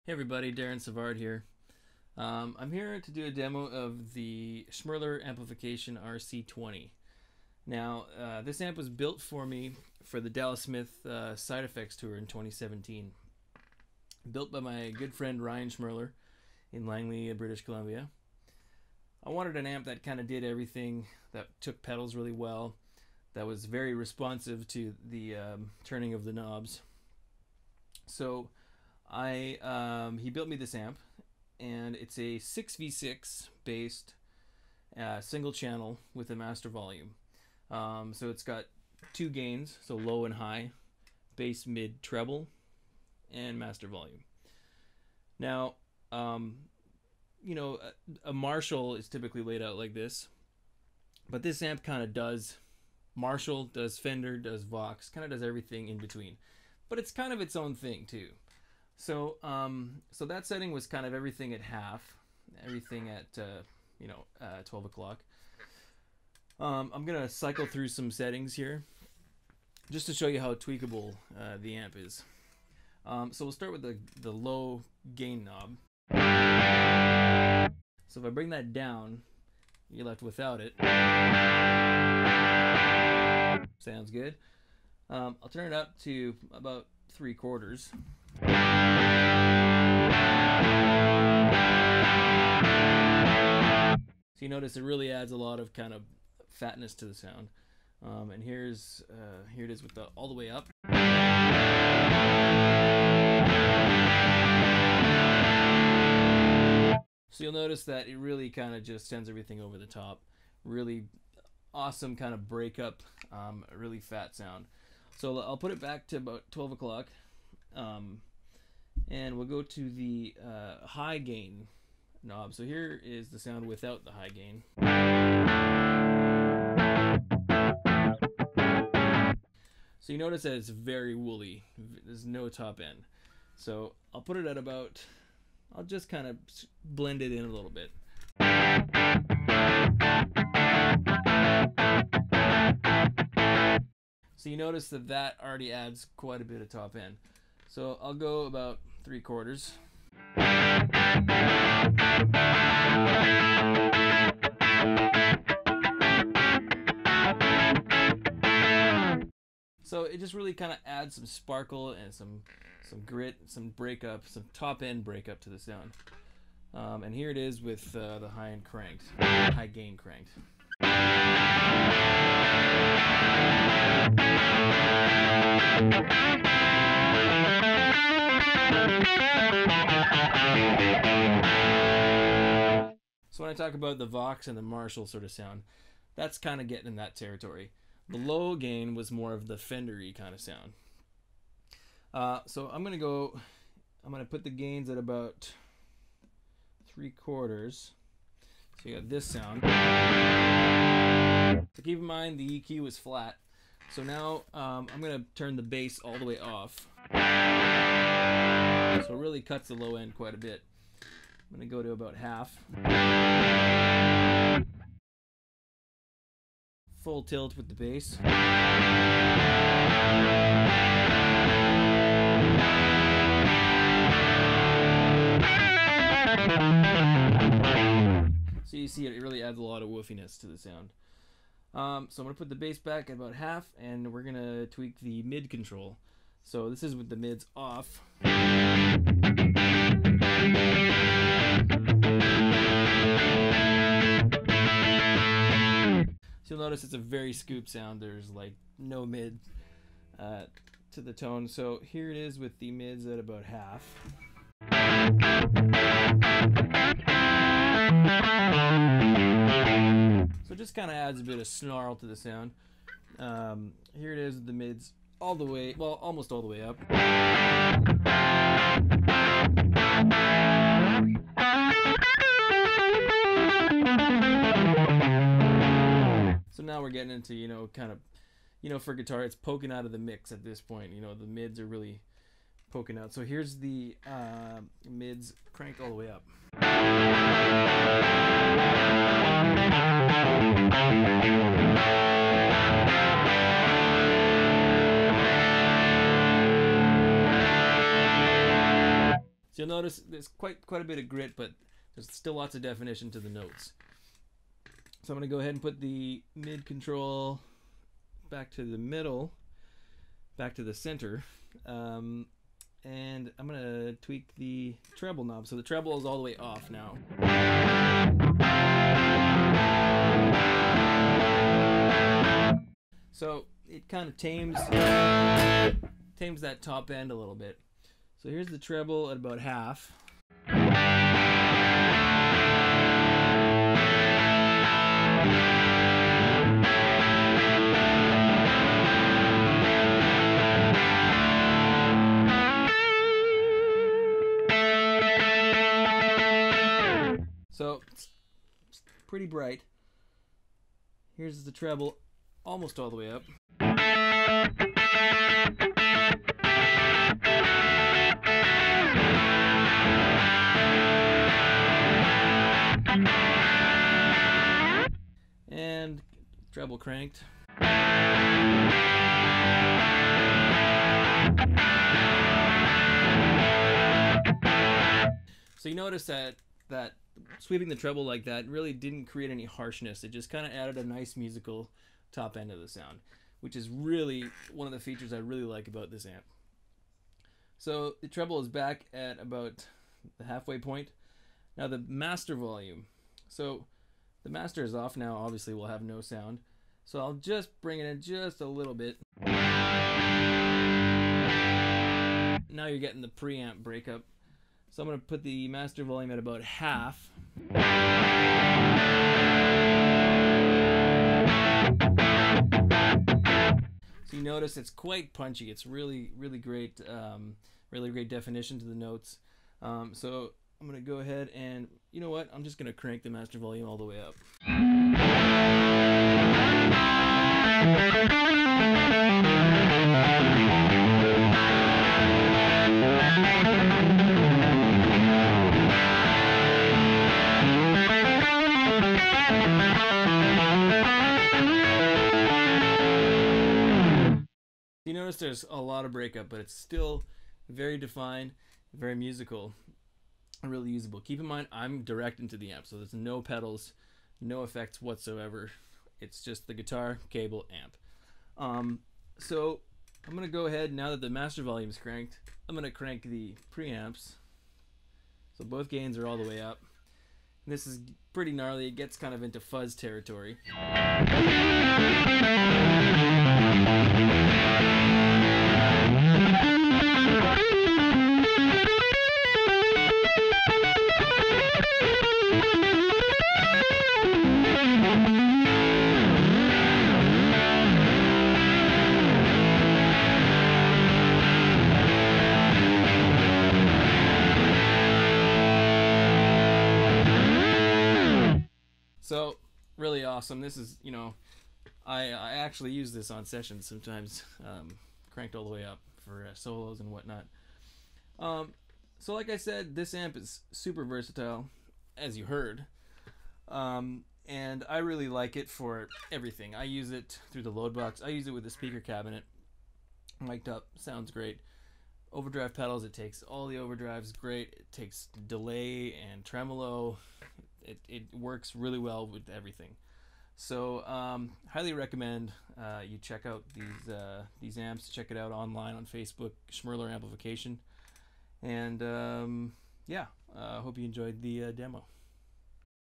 Hey everybody, Darren Savard here. I'm here to do a demo of the Schmirler Amplification RC-20. Now, this amp was built for me for the Dallas Smith Side Effects Tour in 2017. Built by my good friend Ryan Schmirler in Langley, British Columbia. I wanted an amp that kind of did everything, that took pedals really well, that was very responsive to the turning of the knobs. So he built me this amp, and it's a 6v6 based single channel with a master volume. So it's got two gains, so low and high, bass, mid, treble, and master volume. Now, you know, a Marshall is typically laid out like this, but this amp kind of does Marshall, does Fender, does Vox, kind of does everything in between. But it's kind of its own thing too. So, so that setting was kind of everything at half, everything at 12 o'clock. I'm gonna cycle through some settings here, just to show you how tweakable the amp is. So we'll start with the low gain knob. So if I bring that down, you're left without it. Sounds good. I'll turn it up to about 3/4. So you notice it really adds a lot of kind of fatness to the sound. And here it is with the all the way up. So you'll notice that it really kind of just sends everything over the top. Really awesome kind of breakup, really fat sound. So I'll put it back to about 12 o'clock. And we'll go to the high gain knob. So here is the sound without the high gain. So you notice that it's very woolly. There's no top end. So I'll put it at about, I'll just kind of blend it in a little bit. So you notice that that already adds quite a bit of top end. So I'll go about 3/4. So it just really kind of adds some sparkle and some grit, some breakup, some top end breakup to the sound. And here it is with the high end cranked, high gain cranked. So when I talk about the Vox and the Marshall sort of sound, that's kind of getting in that territory. The low gain was more of the Fender-y kind of sound. So I'm gonna put the gains at about 3/4. So you got this sound. So keep in mind the EQ was flat. So now I'm gonna turn the bass all the way off. So it really cuts the low end quite a bit. I'm gonna go to about half. Full tilt with the bass. So you see it really adds a lot of woofiness to the sound. So I'm going to put the bass back at about half, and we're going to tweak the mid control. So this is with the mids off. So you'll notice it's a very scoop sound. There's like no mid to the tone. So here it is with the mids at about half. So it just kind of adds a bit of snarl to the sound. Here it is with the mids all the way, well, almost all the way up. So now we're getting into, kind of, for guitar, it's poking out of the mix at this point. The mids are really poking out. So here's the mids cranked all the way up. So you'll notice there's quite a bit of grit, but there's still lots of definition to the notes. So I'm going to go ahead and put the mid control back to the middle, back to the center, and I'm going to tweak the treble knob. So the treble is all the way off now. So it kind of tames that top end a little bit. So here's the treble at about half. So it's pretty bright. Here's the treble almost all the way up. And treble cranked. So you notice that sweeping the treble like that really didn't create any harshness. It just kind of added a nice musical top end of the sound, which is really one of the features I really like about this amp. So the treble is back at about the halfway point. Now the master volume. So the master is off now, obviously we'll have no sound. So I'll just bring it in just a little bit. Now you're getting the preamp breakup. So I'm going to put the master volume at about half. So you notice it's quite punchy. It's really great, really great definition to the notes. So I'm going to go ahead and, you know what, I'm just going to crank the master volume all the way up. You notice there's a lot of breakup, but it's still very defined, very musical, and really usable. Keep in mind, I'm direct into the amp, so there's no pedals, no effects whatsoever. It's just the guitar, cable, amp. So I'm going to go ahead, now that the master volume is cranked, I'm going to crank the preamps. So both gains are all the way up. And this is pretty gnarly. It gets kind of into fuzz territory. So really awesome. This is, you know, I actually use this on sessions sometimes, cranked all the way up for solos and whatnot. So like I said, this amp is super versatile, as you heard, and I really like it for everything. I use it through the Loadbox. I use it with the speaker cabinet, mic'd up, sounds great. Overdrive pedals, it takes all the overdrives, great. It takes delay and tremolo. It works really well with everything. So highly recommend you check out these amps. Check it out online on Facebook, Schmirler Amplification. And yeah, hope you enjoyed the demo.